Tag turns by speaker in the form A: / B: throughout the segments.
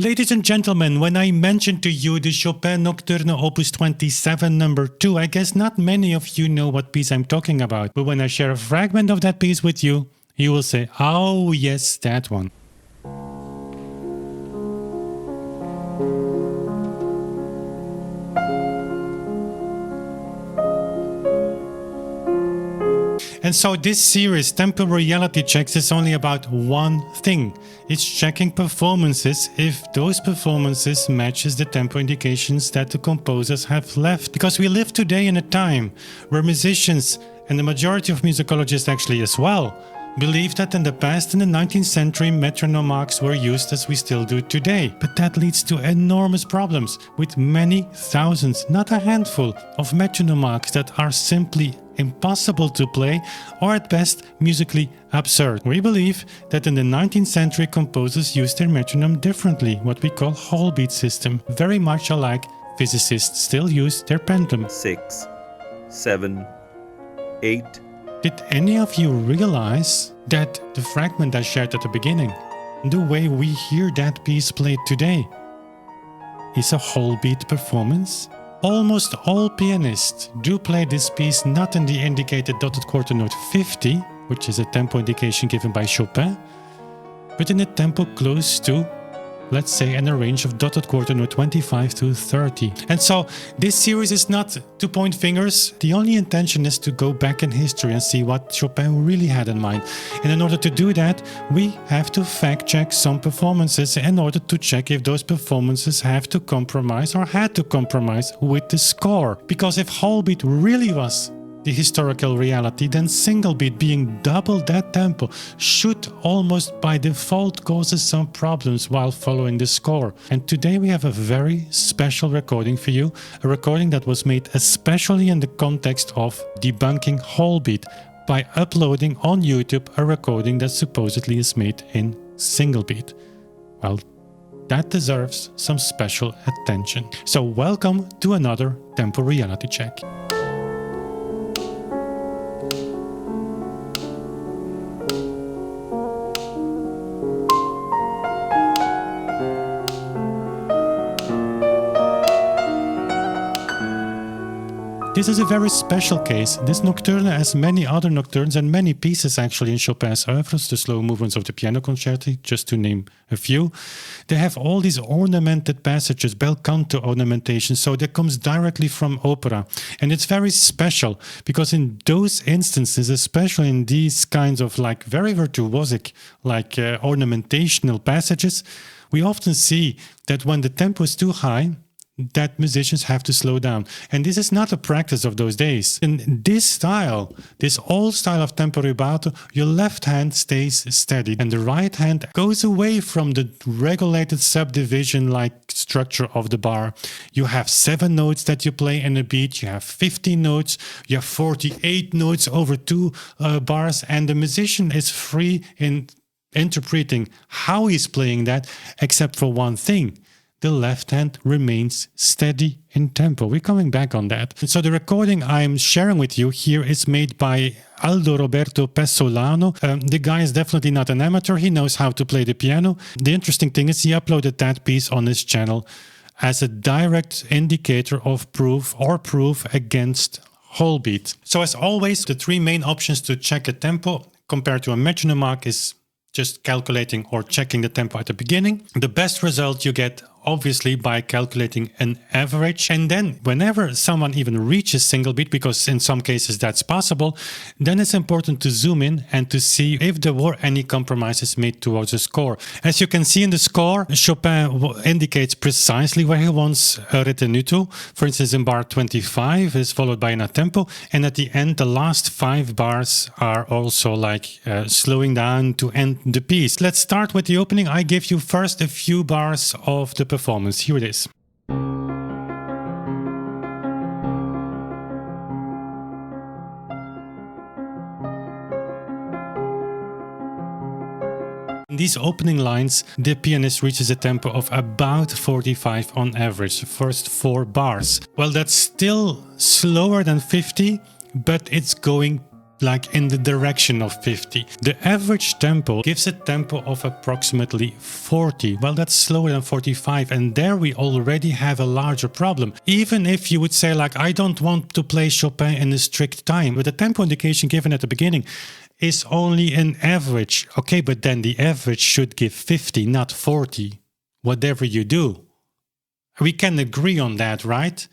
A: Ladies and gentlemen, when I mentioned to you the Chopin Nocturne Opus 27 number 2, I guess not many of you know what piece I'm talking about, but when I share a fragment of that piece with you, you will say, oh yes, that one. And so this series, Tempo Reality Checks, is only about one thing. It's checking performances if those performances matches the tempo indications that the composers have left. Because we live today in a time where musicians, and the majority of musicologists actually as well, believe that in the past, in the 19th century, metronome marks were used as we still do today. But that leads to enormous problems with many thousands, not a handful, of metronome marks that are simply impossible to play or at best musically absurd. We believe that in the 19th century composers used their metronome differently, what we call whole beat system, very much alike physicists still use their pendulum.
B: 6, 7, 8.
A: Did any of you realize that the fragment I shared at the beginning, the way we hear that piece played today, is a whole beat performance? Almost all pianists do play this piece not in the indicated dotted quarter note 50, which is a tempo indication given by Chopin, but in a tempo close to, let's say, in a range of dotted quarter note 25 to 30. And so this series is not to point fingers. The only intention is to go back in history and see what Chopin really had in mind. And in order to do that, we have to fact check some performances in order to check if those performances have to compromise or had to compromise with the score. Because if whole beat really was the historical reality, then single beat being double that tempo should almost by default causes some problems while following the score. And today we have a very special recording for you, a recording that was made especially in the context of debunking whole beat by uploading on YouTube a recording that supposedly is made in single beat. Well, that deserves some special attention. So welcome to another Tempo Reality Check. This is a very special case. This nocturne, as many other nocturnes and many pieces actually in Chopin's oeuvres, the slow movements of the piano concerti, just to name a few, they have all these ornamented passages, bel canto ornamentation, so that comes directly from opera. And it's very special because in those instances, especially in these kinds of like very virtuosic, like ornamentational passages, we often see that when the tempo is too high, that musicians have to slow down. And this is not a practice of those days. In this style, this old style of tempo rubato, your left hand stays steady and the right hand goes away from the regulated subdivision-like structure of the bar. You have 7 notes that you play in a beat, you have 15 notes, you have 48 notes over 2 bars, and the musician is free in interpreting how he's playing that, except for one thing. The left hand remains steady in tempo. We're coming back on that. And so the recording I'm sharing with you here is made by Aldo Roberto Pessolano. The guy is definitely not an amateur. He knows how to play the piano. The interesting thing is he uploaded that piece on his channel as a direct indicator of proof against whole beat. So as always, the 3 main options to check a tempo compared to a metronome mark is just calculating or checking the tempo at the beginning. The best result you get obviously by calculating an average, and then whenever someone even reaches single beat, because in some cases that's possible, then it's important to zoom in and to see if there were any compromises made towards the score. As you can see in the score, Chopin indicates precisely where he wants a ritenuto. For instance, in bar 25 is followed by an a tempo, and at the end the last 5 bars are also like slowing down to end the piece. Let's start with the opening. I give you first a few bars of the performance. Here it is. In these opening lines, the pianist reaches a tempo of about 45 on average, the first 4 bars. Well, that's still slower than 50, but it's going like in the direction of 50. The average tempo gives a tempo of approximately 40. Well, that's slower than 45, and there we already have a larger problem. Even if you would say like, I don't want to play Chopin in a strict time, but the tempo indication given at the beginning is only an average. Okay, but then the average should give 50, not 40, whatever you do. We can agree on that, right?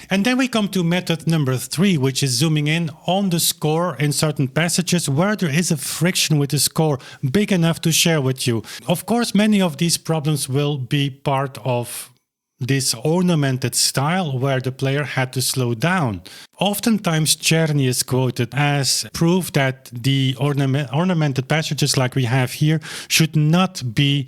A: And then we come to method number 3, which is zooming in on the score in certain passages where there is a friction with the score big enough to share with you. Of course, many of these problems will be part of this ornamented style where the player had to slow down. Oftentimes, Czerny is quoted as proof that the ornamented passages like we have here should not be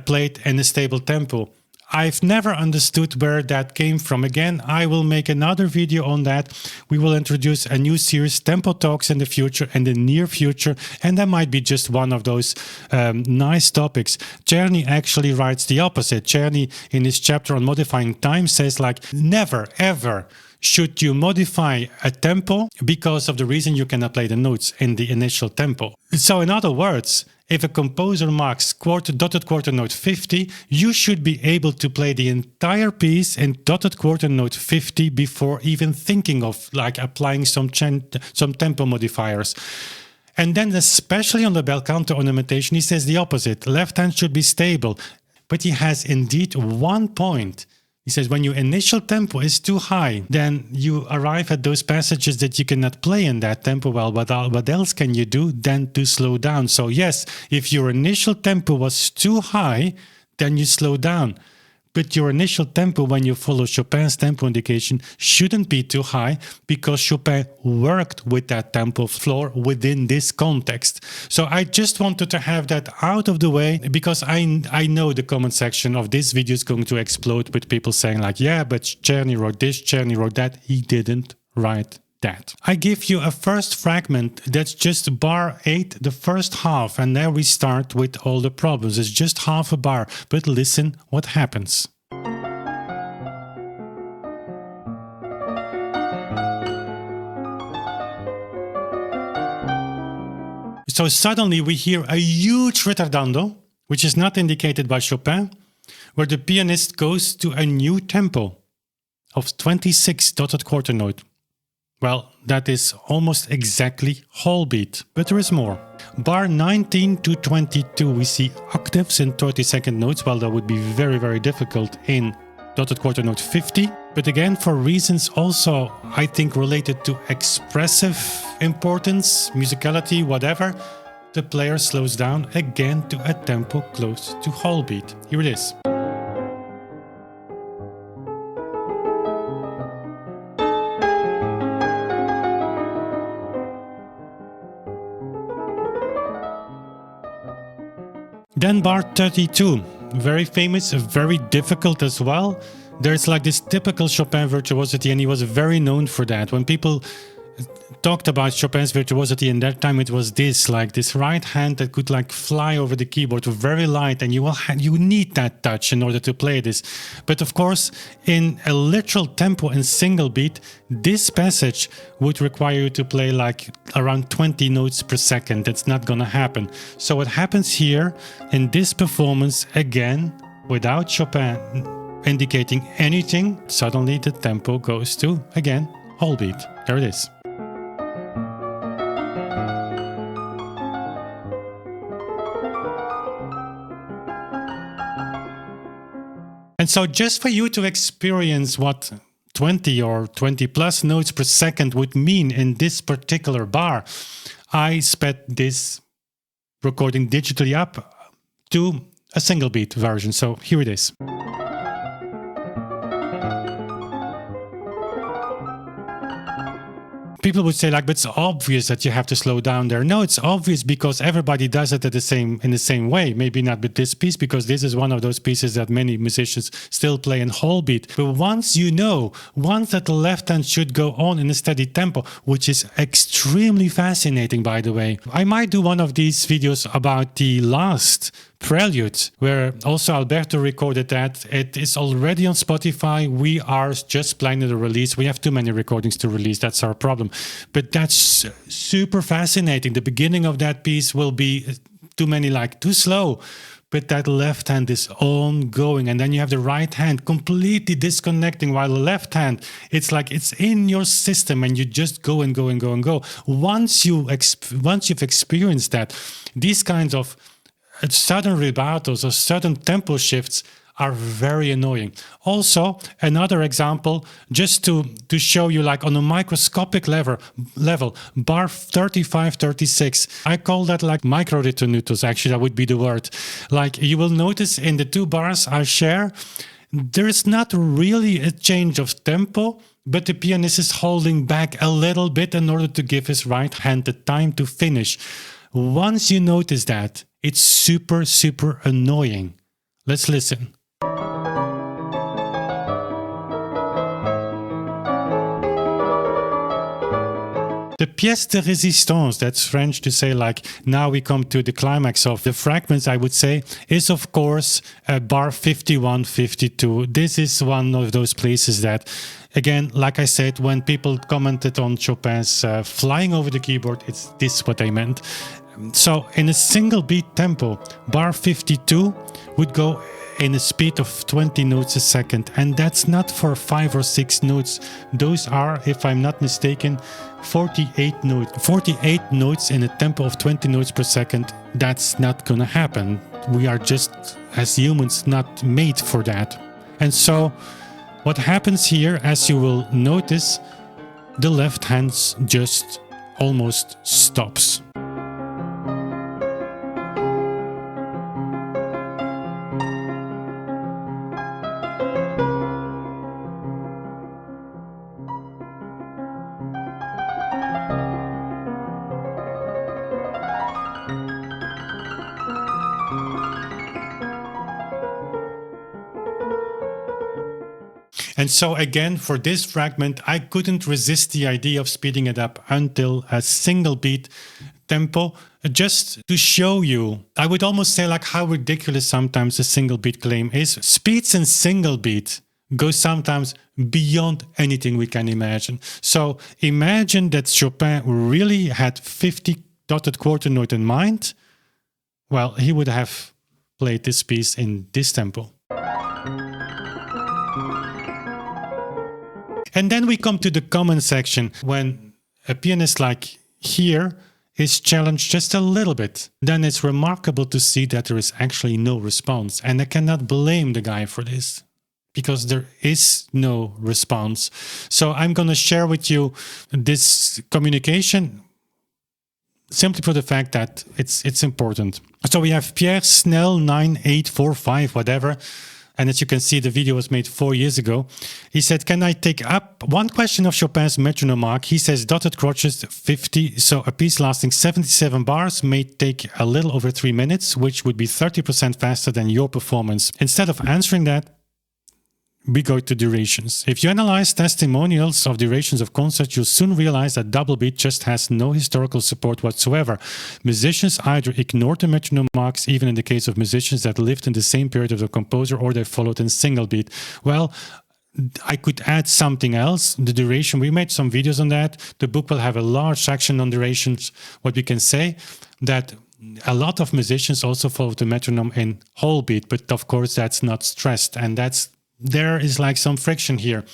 A: played in a stable tempo. I've never understood where that came from. Again, I will make another video on that. We will introduce a new series, Tempo Talks, in the future, in the near future, and that might be just one of those nice topics. Czerny actually writes the opposite. Czerny, in his chapter on modifying time, says like, never, ever should you modify a tempo because of the reason you cannot play the notes in the initial tempo. So in other words, if a composer marks dotted quarter note 50, you should be able to play the entire piece in dotted quarter note 50 before even thinking of like applying some tempo modifiers. And then especially on the bel canto ornamentation, he says the opposite. Left hand should be stable. But he has indeed one point. He says when your initial tempo is too high, then you arrive at those passages that you cannot play in that tempo well. What else can you do than to slow down? So yes, if your initial tempo was too high, then you slow down. But your initial tempo when you follow Chopin's tempo indication shouldn't be too high because Chopin worked with that tempo floor within this context. So I just wanted to have that out of the way because I know the comment section of this video is going to explode with people saying like, yeah, but Czerny wrote this, Czerny wrote that. He didn't write that. I give you a first fragment that's just bar 8, the first half, and there we start with all the problems. It's just half a bar, but listen what happens. So suddenly we hear a huge ritardando, which is not indicated by Chopin, where the pianist goes to a new tempo of 26 dotted quarter note. Well, that is almost exactly whole beat, but there is more. Bar 19 to 22, we see octaves in 30-second notes. Well, that would be very, very difficult in dotted quarter note 50. But again, for reasons also, I think, related to expressive importance, musicality, whatever, the player slows down again to a tempo close to whole beat. Here it is. Then bar 32, very famous, very difficult as well. There's like this typical Chopin virtuosity, and he was very known for that. When people talked about Chopin's virtuosity in that time, it was this, like this right hand that could like fly over the keyboard, very light, and you need that touch in order to play this. But of course, in a literal tempo and single beat, this passage would require you to play like around 20 notes per second. That's not gonna happen. So what happens here in this performance, again, without Chopin indicating anything, suddenly the tempo goes to, again, whole beat. There it is. And so just for you to experience what 20 or 20 plus notes per second would mean in this particular bar, I sped this recording digitally up to a single beat version. So here it is. People would say like, but it's obvious that you have to slow down there. No, it's obvious because everybody does it in the same way. Maybe not with this piece, because this is one of those pieces that many musicians still play in whole beat. But once that the left hand should go on in a steady tempo, which is extremely fascinating, by the way. I might do one of these videos about the last Prelude, where also Alberto recorded that. It is already on Spotify. We are just planning the release. We have too many recordings to release. That's our problem. But that's super fascinating. The beginning of that piece will be too slow. But that left hand is ongoing. And then you have the right hand completely disconnecting, while the left hand, it's like it's in your system and you just go and go and go and go. Once you've experienced that, these kinds of sudden rubatos or sudden tempo shifts are very annoying. Also, another example, just to show you, like on a microscopic level, bar 35, 36. I call that like micro ritonutos, actually, that would be the word. Like you will notice in the two bars I share, there is not really a change of tempo, but the pianist is holding back a little bit in order to give his right hand the time to finish. Once you notice that, it's super, super annoying. Let's listen. The pièce de résistance, that's French to say like, now we come to the climax of the fragments, I would say, is of course bar 51, 52. This is one of those places that, again, like I said, when people commented on Chopin's flying over the keyboard, it's this what I meant. So in a single beat tempo, bar 52 would go in a speed of 20 notes a second, and that's not for 5 or 6 notes. Those are, if I'm not mistaken, 48 notes. 48 notes in a tempo of 20 notes per second. That's not gonna happen. We are just, as humans, not made for that. And so what happens here, as you will notice, the left hand just almost stops. And so again, for this fragment, I couldn't resist the idea of speeding it up until a single beat tempo, just to show you, I would almost say like how ridiculous sometimes a single beat claim is. Speeds in single beat go sometimes beyond anything we can imagine. So imagine that Chopin really had 50 dotted quarter note in mind. Well, he would have played this piece in this tempo. And then we come to the common section, when a pianist like here is challenged just a little bit. Then it's remarkable to see that there is actually no response. And I cannot blame the guy for this, because there is no response. So I'm going to share with you this communication simply for the fact that it's important. So we have Pierre Snell 9845, whatever. And as you can see, the video was made 4 years ago. He said, can I take up one question of Chopin's metronome mark? He says dotted crotches 50, so a piece lasting 77 bars may take a little over 3 minutes, which would be 30% faster than your performance. Instead of answering that, we go to durations. If you analyze testimonials of durations of concerts, you'll soon realize that double beat just has no historical support whatsoever. Musicians either ignore the metronome marks, even in the case of musicians that lived in the same period of the composer, or they followed in single beat. Well, I could add something else, the duration. We made some videos on that. The book will have a large section on durations. What we can say, that a lot of musicians also follow the metronome in whole beat, but of course that's not stressed, and there is like some friction here.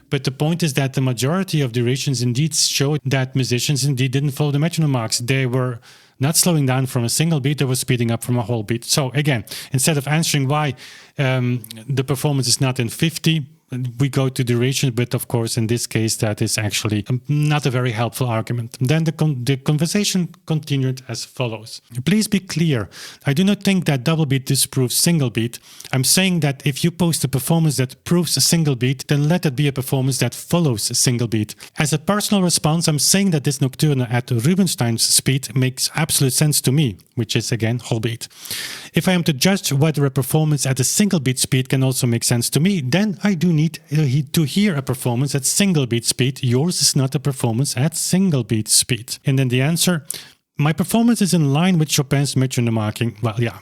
A: But the point is that the majority of durations indeed show that musicians indeed didn't follow the metronome marks. They were not slowing down from a single beat, they were speeding up from a whole beat. So again, instead of answering why the performance is not in 50, we go to duration, but of course in this case that is actually not a very helpful argument. Then the conversation continued as follows. Please be clear, I do not think that double beat disproves single beat. I'm saying that if you post a performance that proves a single beat, then let it be a performance that follows a single beat. As a personal response, I'm saying that this Nocturne at Rubinstein's speed makes absolute sense to me, which is again whole beat. If I am to judge whether a performance at a single beat speed can also make sense to me, then I do need to hear a performance at single beat speed. Yours is not a performance at single beat speed. And then the answer, my performance is in line with Chopin's metronome marking. Well, yeah,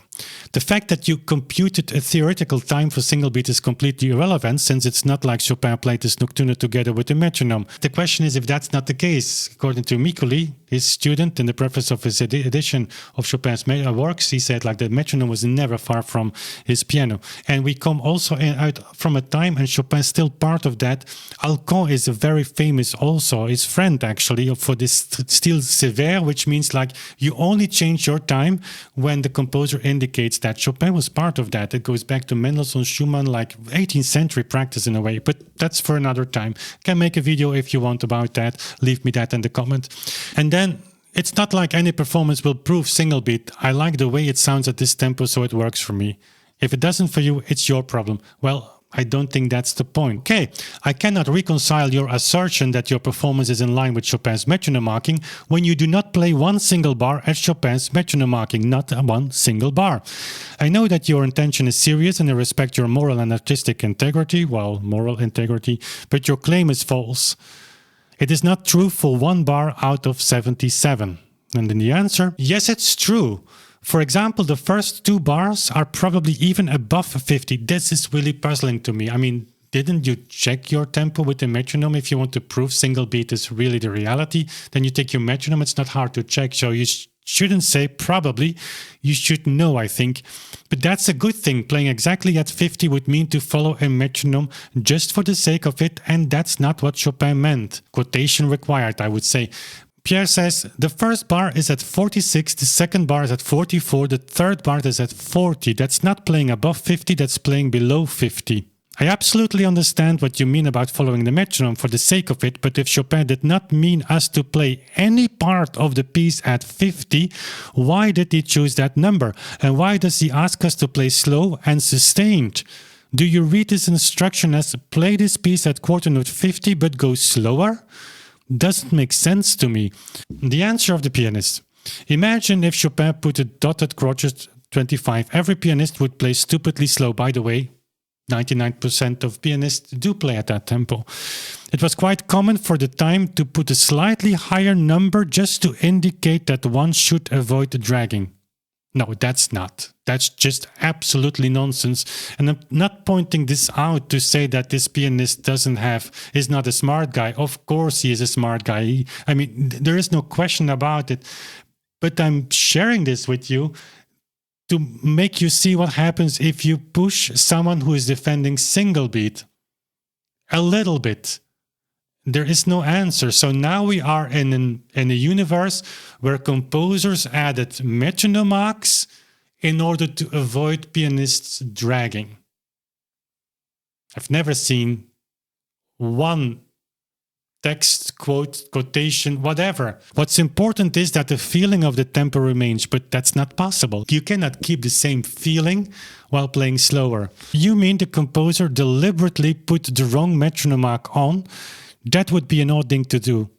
A: The fact that you computed a theoretical time for single beat is completely irrelevant, since it's not like Chopin played this Nocturne together with the metronome. The question is if that's not the case. According to Mikuli, his student, in the preface of his edition of Chopin's works, he said like the metronome was never far from his piano. And we come also out from a time, and Chopin's still part of that. Alcan is a very famous also, his friend actually, for this style sévère, which means like you only change your time when the composer indicates that. Chopin was part of that. It goes back to Mendelssohn, Schumann, like 18th century practice in a way, but that's for another time. Can make a video if you want about that. Leave me that in the comment. And then it's not like any performance will prove single beat. I like the way it sounds at this tempo, so it works for me. If it doesn't for you, it's your problem. Well, I don't think that's the point. Okay, I cannot reconcile your assertion that your performance is in line with Chopin's metronome marking when you do not play one single bar at Chopin's metronome marking, not one single bar. I know that your intention is serious and I respect your moral and artistic integrity, well, moral integrity, but your claim is false. It is not true for one bar out of 77. And then the answer, yes, it's true. For example, the first two bars are probably even above 50. This is really puzzling to me. I mean, didn't you check your tempo with the metronome? If you want to prove single beat is really the reality, then you take your metronome. It's not hard to check. So you shouldn't say probably. You should know, I think. But that's a good thing. Playing exactly at 50 would mean to follow a metronome just for the sake of it. And that's not what Chopin meant. Quotation required, I would say. Pierre says, the first bar is at 46, the second bar is at 44, the third bar is at 40. That's not playing above 50, that's playing below 50. I absolutely understand what you mean about following the metronome for the sake of it, but if Chopin did not mean us to play any part of the piece at 50, why did he choose that number? And why does he ask us to play slow and sustained? Do you read this instruction as play this piece at quarter note 50 but go slower? Doesn't make sense to me. The answer of the pianist. Imagine if Chopin put a dotted crotchet 25. Every pianist would play stupidly slow. By the way, 99% of pianists do play at that tempo. It was quite common for the time to put a slightly higher number just to indicate that one should avoid dragging. No, that's not. That's just absolutely nonsense. And I'm not pointing this out to say that this pianist is not a smart guy. Of course he is a smart guy. I mean, there is no question about it. But I'm sharing this with you to make you see what happens if you push someone who is defending single beat a little bit. There is no answer. So now we are in a universe where composers added metronome marks in order to avoid pianists dragging. I've never seen one text, quote, quotation, whatever. What's important is that the feeling of the tempo remains, but that's not possible. You cannot keep the same feeling while playing slower. You mean the composer deliberately put the wrong metronome mark on? That would be an odd thing to do.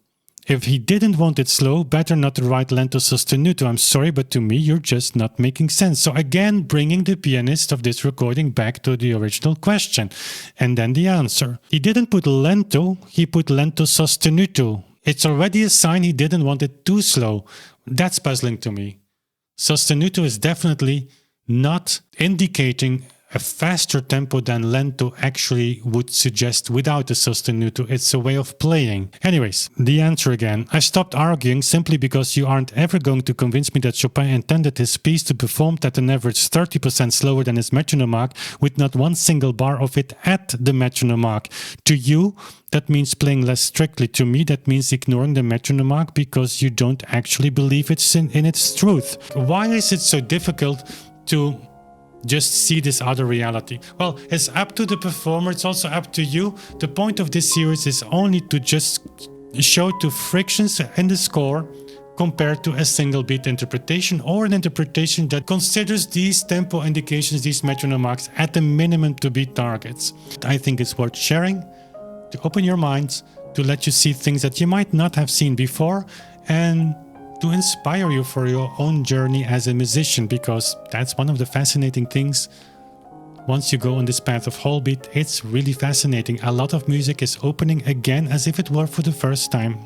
A: If he didn't want it slow, better not to write lento sostenuto. I'm sorry, but to me, you're just not making sense. So again, bringing the pianist of this recording back to the original question. And then the answer. He didn't put lento, he put lento sostenuto. It's already a sign he didn't want it too slow. That's puzzling to me. Sostenuto is definitely not indicating a faster tempo than lento actually would suggest without the sostenuto. It's a way of playing. Anyways, the answer again. I stopped arguing simply because you aren't ever going to convince me that Chopin intended his piece to perform at an average 30% slower than his metronome mark with not one single bar of it at the metronome mark. To you, that means playing less strictly. To me, that means ignoring the metronome mark because you don't actually believe it's in its truth. Why is it so difficult to just see this other reality? Well, it's up to the performer, it's also up to you. The point of this series is only to just show two frictions in the score compared to a single beat interpretation or an interpretation that considers these tempo indications, these metronome marks at the minimum to be targets. I think it's worth sharing, to open your minds, to let you see things that you might not have seen before, and to inspire you for your own journey as a musician, because that's one of the fascinating things. Once you go on this path of whole beat, it's really fascinating. A lot of music is opening again as if it were for the first time.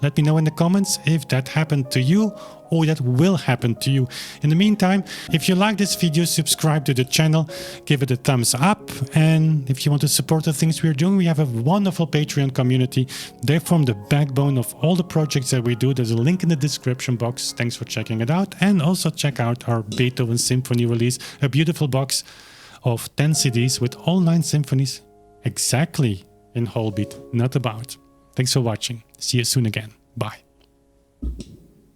A: Let me know in the comments if that happened to you or that will happen to you. In the meantime, if you like this video, subscribe to the channel, give it a thumbs up, and if you want to support the things we're doing, we have a wonderful Patreon community. They form the backbone of all the projects that we do. There's a link in the description box. Thanks for checking it out, and also check out our Beethoven Symphony release, a beautiful box of 10 CDs with all 9 symphonies exactly in whole beat, not about. Thanks for watching. See you soon again. Bye.